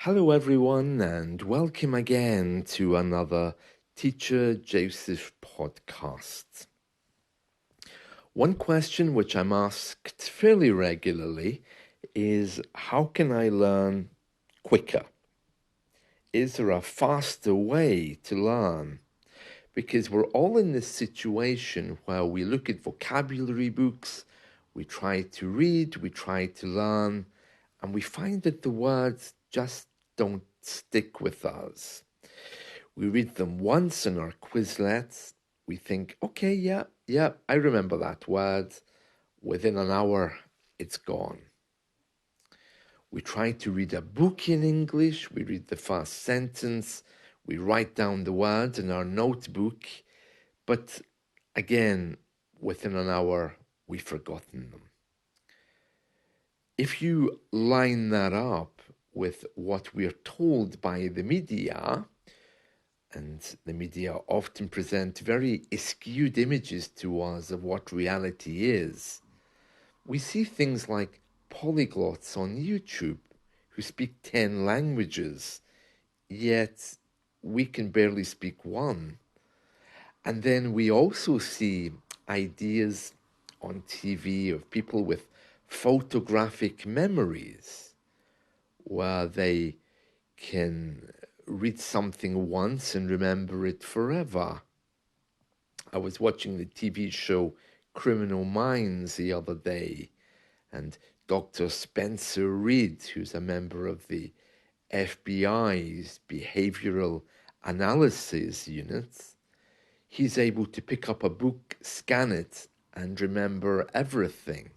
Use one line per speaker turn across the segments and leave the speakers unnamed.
Hello, everyone, and welcome again to another Teacher Joseph podcast. One question which I'm asked fairly regularly is how can I learn quicker? Is there a faster way to learn? Because we're all in this situation where we look at vocabulary books, we try to read, we try to learn, and we find that the words just don't stick with us. We read them once in our Quizlets, we think, okay, yeah, I remember that word. Within an hour, it's gone. We try to read a book in English, we read the first sentence, we write down the words in our notebook, but again, within an hour, we've forgotten them. If you line that up with what we're told by the media, and the media often present very skewed images to us of what reality is, we see things like polyglots on YouTube who speak 10 languages, yet we can barely speak one. And then we also see ideas on TV of people with photographic memories where they can read something once and remember it forever. I was watching the TV show Criminal Minds the other day, and Dr. Spencer Reid, who's a member of the FBI's Behavioral Analysis Unit, he's able to pick up a book, scan it, and remember everything.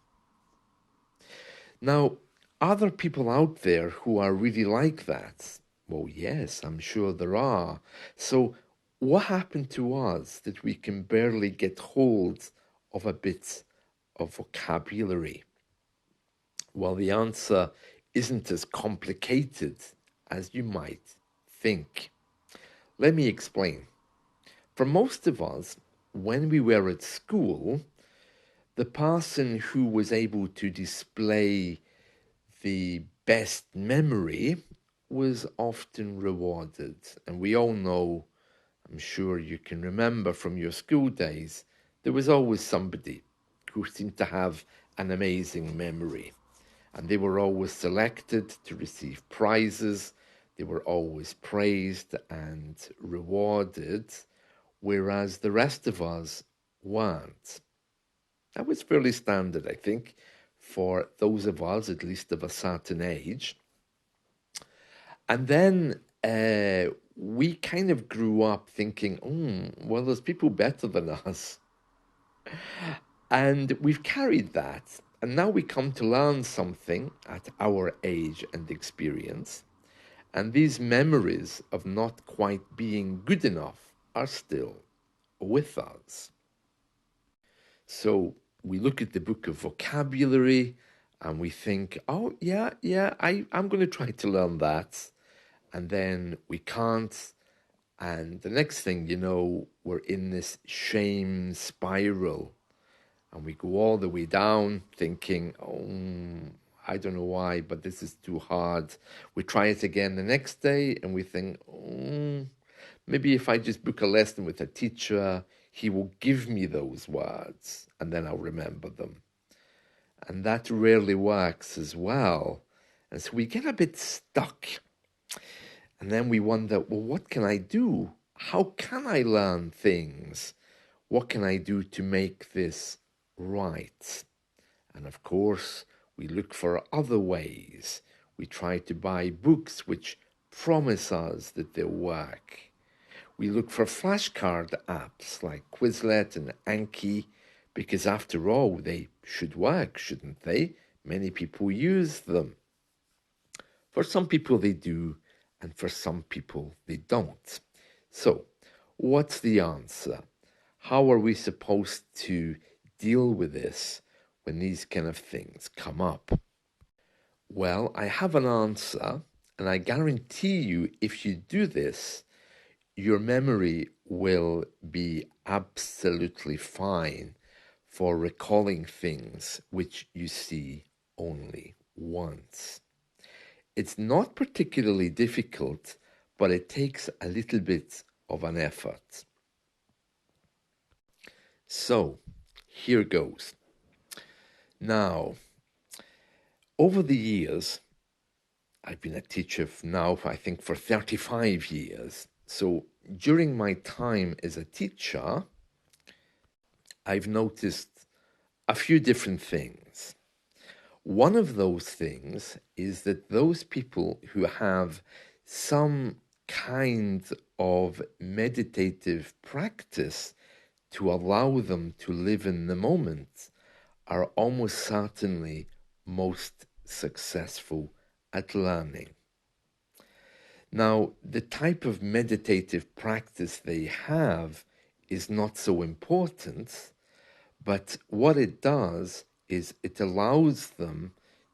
Now, are there people out there who are really like that? Well, yes, I'm sure there are. So, what happened to us that we can barely get hold of a bit of vocabulary? Well, the answer isn't as complicated as you might think. Let me explain. For most of us, when we were at school, the person who was able to display the best memory was often rewarded. And we all know, I'm sure you can remember from your school days, there was always somebody who seemed to have an amazing memory. And they were always selected to receive prizes. They were always praised and rewarded, whereas the rest of us weren't. That was fairly standard, I think, for those of us, at least of a certain age. And then we kind of grew up thinking, well, there's people better than us. And we've carried that. And now we come to learn something at our age and experience. And these memories of not quite being good enough are still with us. So we look at the book of vocabulary and we think, oh, yeah, I'm going to try to learn that. And then we can't. And the next thing you know, we're in this shame spiral. And we go all the way down thinking, I don't know why, but this is too hard. We try it again the next day and we think, maybe if I just book a lesson with a teacher, he will give me those words and then I'll remember them. And that rarely works as well. And so we get a bit stuck. And then we wonder, well, what can I do? How can I learn things? What can I do to make this right? And of course, we look for other ways. We try to buy books which promise us that they'll work. We look for flashcard apps like Quizlet and Anki because after all, they should work, shouldn't they? Many people use them. For some people they do, and for some people they don't. So, what's the answer? How are we supposed to deal with this when these kind of things come up? Well, I have an answer, and I guarantee you if you do this, your memory will be absolutely fine for recalling things which you see only once. It's not particularly difficult, but it takes a little bit of an effort. So, here goes. Now, over the years, I've been a teacher now, I think, for 35 years. So, during my time as a teacher, I've noticed a few different things. One of those things is that those people who have some kind of meditative practice to allow them to live in the moment are almost certainly most successful at learning. Now, the type of meditative practice they have is not so important, but what it does is it allows them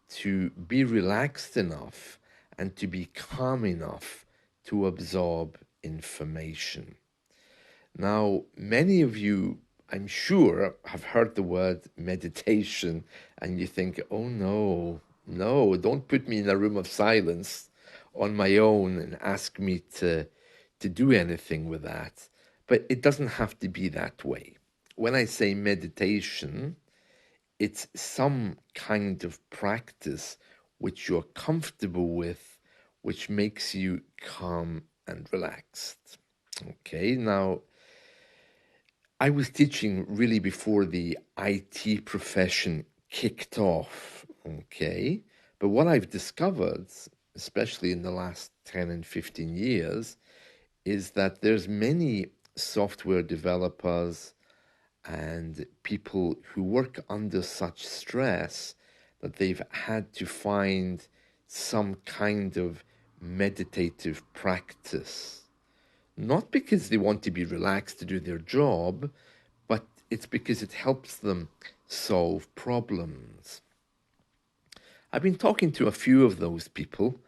to be relaxed enough and to be calm enough to absorb information. Now, many of you, I'm sure, have heard the word meditation and you think, oh no, don't put me in a room of silence on my own and ask me to do anything with that. But it doesn't have to be that way. When I say meditation, it's some kind of practice which you're comfortable with, which makes you calm and relaxed. Okay, now I was teaching really before the IT profession kicked off, okay? But what I've discovered, especially in the last 10 and 15 years, is that there's many software developers and people who work under such stress that they've had to find some kind of meditative practice. Not because they want to be relaxed to do their job, but it's because it helps them solve problems. I've been talking to a few of those people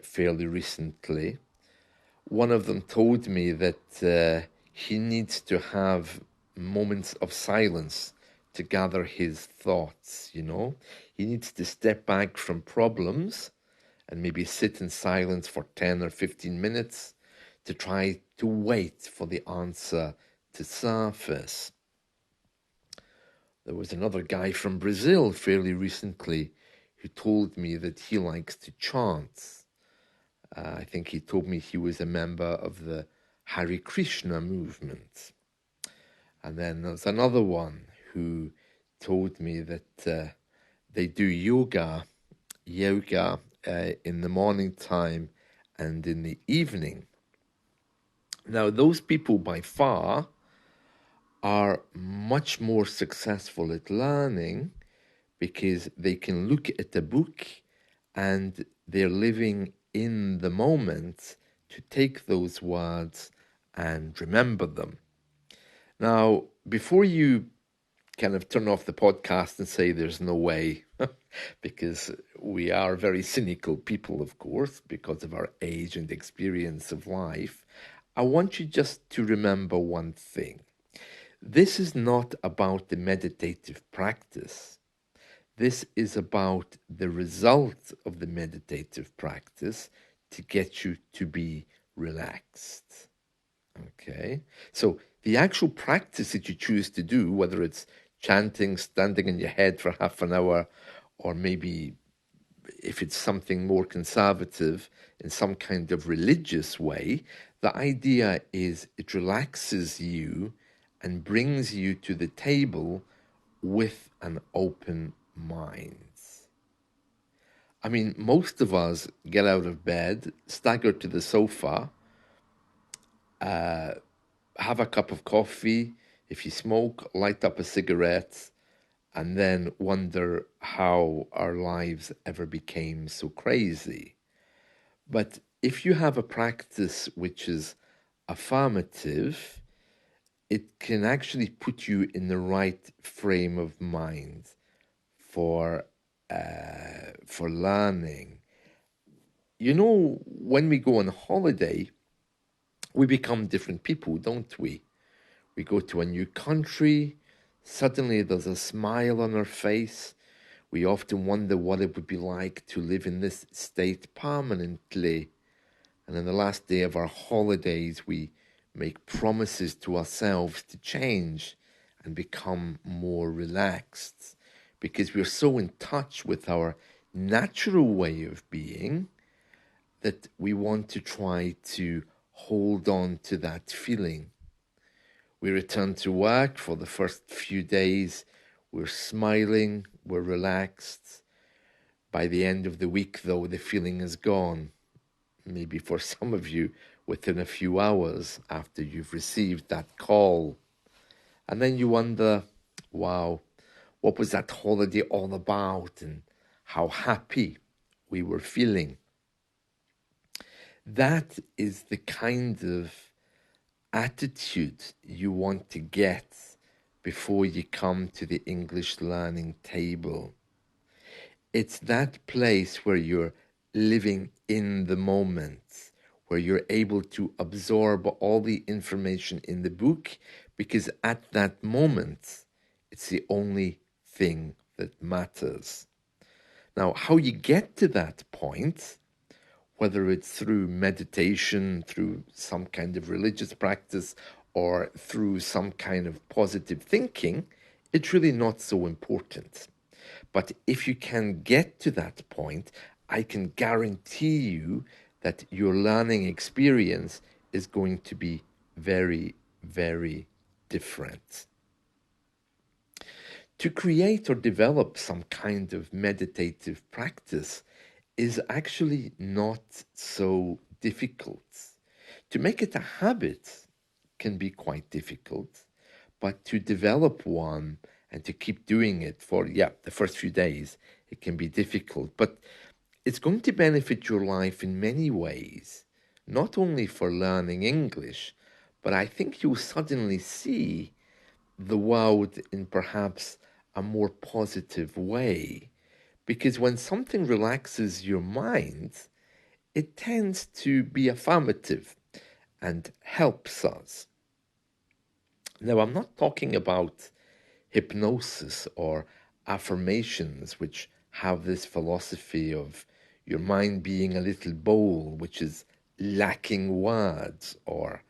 fairly recently. One of them told me that he needs to have moments of silence to gather his thoughts, you know. He needs to step back from problems and maybe sit in silence for 10 or 15 minutes to try to wait for the answer to surface. There was another guy from Brazil fairly recently who told me that he likes to chant. I think he told me he was a member of the Hare Krishna movement. And then there's another one who told me that they do yoga in the morning time and in the evening. Now, those people by far are much more successful at learning because they can look at a book and they're living in the moment to take those words and remember them. Now, before you kind of turn off the podcast and say there's no way, because we are very cynical people, of course, because of our age and experience of life, I want you just to remember one thing. This is not about the meditative practice. This is about the result of the meditative practice to get you to be relaxed. Okay? So the actual practice that you choose to do, whether it's chanting, standing in your head for half an hour, or maybe if it's something more conservative in some kind of religious way, the idea is it relaxes you and brings you to the table with an open mind. I mean, most of us get out of bed, stagger to the sofa, have a cup of coffee. If you smoke, light up a cigarette, and then wonder how our lives ever became so crazy. But if you have a practice which is affirmative, it can actually put you in the right frame of mind for learning. You know, when we go on holiday, we become different people, don't we? We go to a new country, suddenly there's a smile on our face. We often wonder what it would be like to live in this state permanently. And on the last day of our holidays, we make promises to ourselves to change and become more relaxed because we're so in touch with our natural way of being that we want to try to hold on to that feeling. We return to work for the first few days. We're smiling, we're relaxed. By the end of the week, though, the feeling is gone. Maybe for some of you, within a few hours after you've received that call. And then you wonder, wow, what was that holiday all about and how happy we were feeling? That is the kind of attitude you want to get before you come to the English learning table. It's that place where you're living in the moment, where you're able to absorb all the information in the book, because at that moment, it's the only thing that matters. Now, how you get to that point, whether it's through meditation, through some kind of religious practice, or through some kind of positive thinking, it's really not so important. But if you can get to that point, I can guarantee you that your learning experience is going to be very, very different. To create or develop some kind of meditative practice is actually not so difficult. To make it a habit can be quite difficult, but to develop one and to keep doing it for, the first few days, it can be difficult. But it's going to benefit your life in many ways, not only for learning English, but I think you'll suddenly see the world in perhaps a more positive way. Because when something relaxes your mind, it tends to be affirmative and helps us. Now, I'm not talking about hypnosis or affirmations, which have this philosophy of your mind being a little bowl which is lacking words or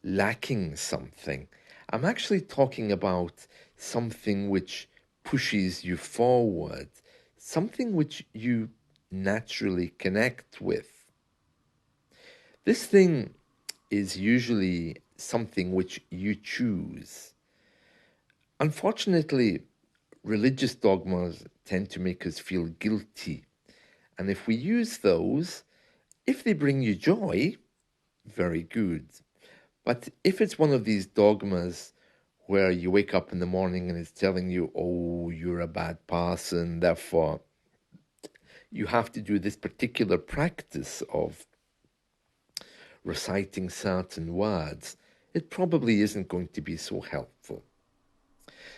lacking something. I'm actually talking about something which pushes you forward, something which you naturally connect with. This thing is usually something which you choose. Unfortunately, religious dogmas tend to make us feel guilty. And if we use those, if they bring you joy, very good. But if it's one of these dogmas where you wake up in the morning and it's telling you, oh, you're a bad person, therefore you have to do this particular practice of reciting certain words, it probably isn't going to be so helpful.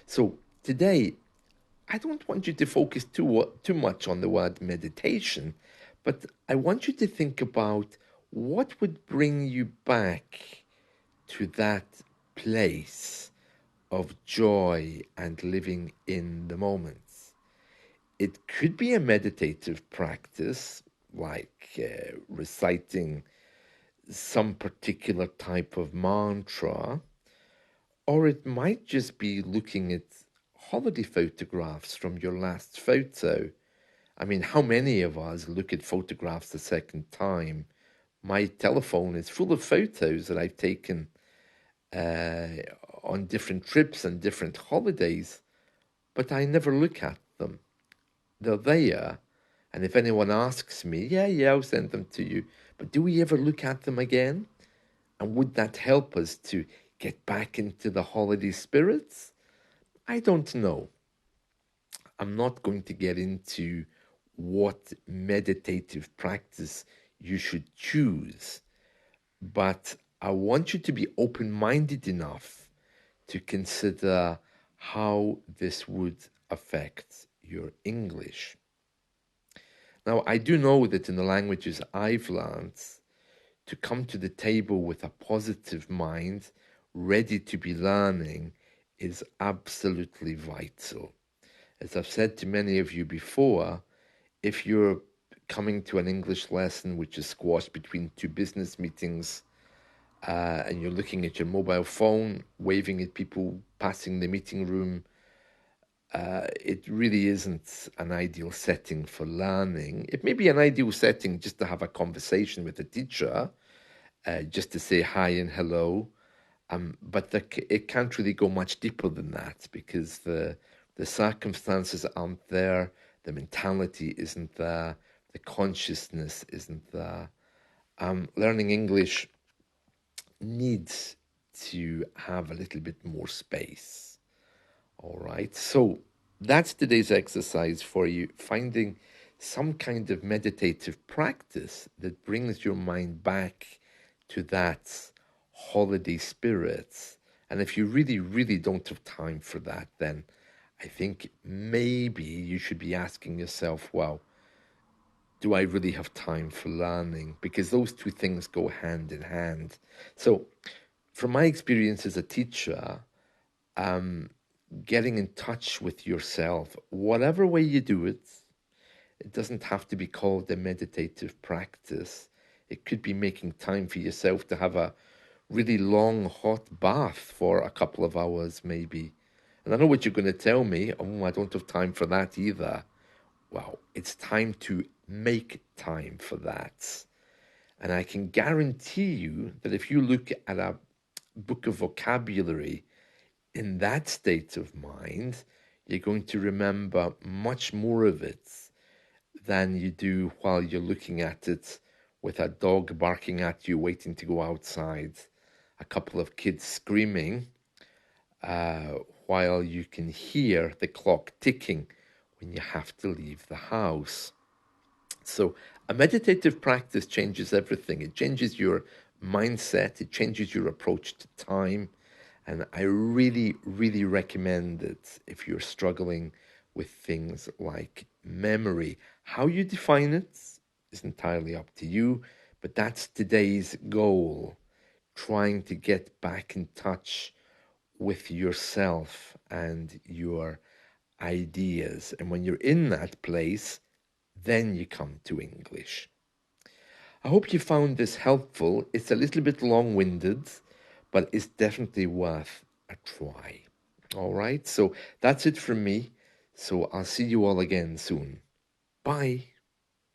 So today, I don't want you to focus too much on the word meditation, but I want you to think about what would bring you back to that place of joy and living in the moment. It could be a meditative practice, like reciting some particular type of mantra, or it might just be looking at holiday photographs from your last photo. I mean, how many of us look at photographs a second time? My telephone is full of photos that I've taken uh, on different trips and different holidays, but I never look at them. They're there, and if anyone asks me, yeah, I'll send them to you. But do we ever look at them again? And would that help us to get back into the holiday spirits? I don't know. I'm not going to get into what meditative practice you should choose, but I want you to be open-minded enough to consider how this would affect your English. Now, I do know that in the languages I've learned, to come to the table with a positive mind, ready to be learning, is absolutely vital. As I've said to many of you before, if you're coming to an English lesson which is squashed between two business meetings, and you're looking at your mobile phone, waving at people passing the meeting room, it really isn't an ideal setting for learning. It may be an ideal setting just to have a conversation with a teacher, just to say hi and hello. But it can't really go much deeper than that because the circumstances aren't there, the mentality isn't there, the consciousness isn't there. Learning English needs to have a little bit more space. All right. So that's today's exercise for you, finding some kind of meditative practice that brings your mind back to that holiday spirit. And if you really, really don't have time for that, then I think maybe you should be asking yourself, well, do I really have time for learning? Because those two things go hand in hand. So, from my experience as a teacher, getting in touch with yourself, whatever way you do it, it doesn't have to be called a meditative practice. It could be making time for yourself to have a really long hot bath for a couple of hours, maybe. And I know what you're going to tell me. Oh, I don't have time for that either. Well, it's time to make time for that. And I can guarantee you that if you look at a book of vocabulary in that state of mind, you're going to remember much more of it than you do while you're looking at it with a dog barking at you, waiting to go outside, a couple of kids screaming, uh, while you can hear the clock ticking when you have to leave the house. So, a meditative practice changes everything. It changes your mindset, it changes your approach to time. And I really, really recommend it if you're struggling with things like memory. How you define it is entirely up to you, but that's today's goal, trying to get back in touch with yourself and your ideas. And when you're in that place, then you come to English. I hope you found this helpful. It's a little bit long winded, but it's definitely worth a try. All right, so that's it from me. So I'll see you all again soon. Bye.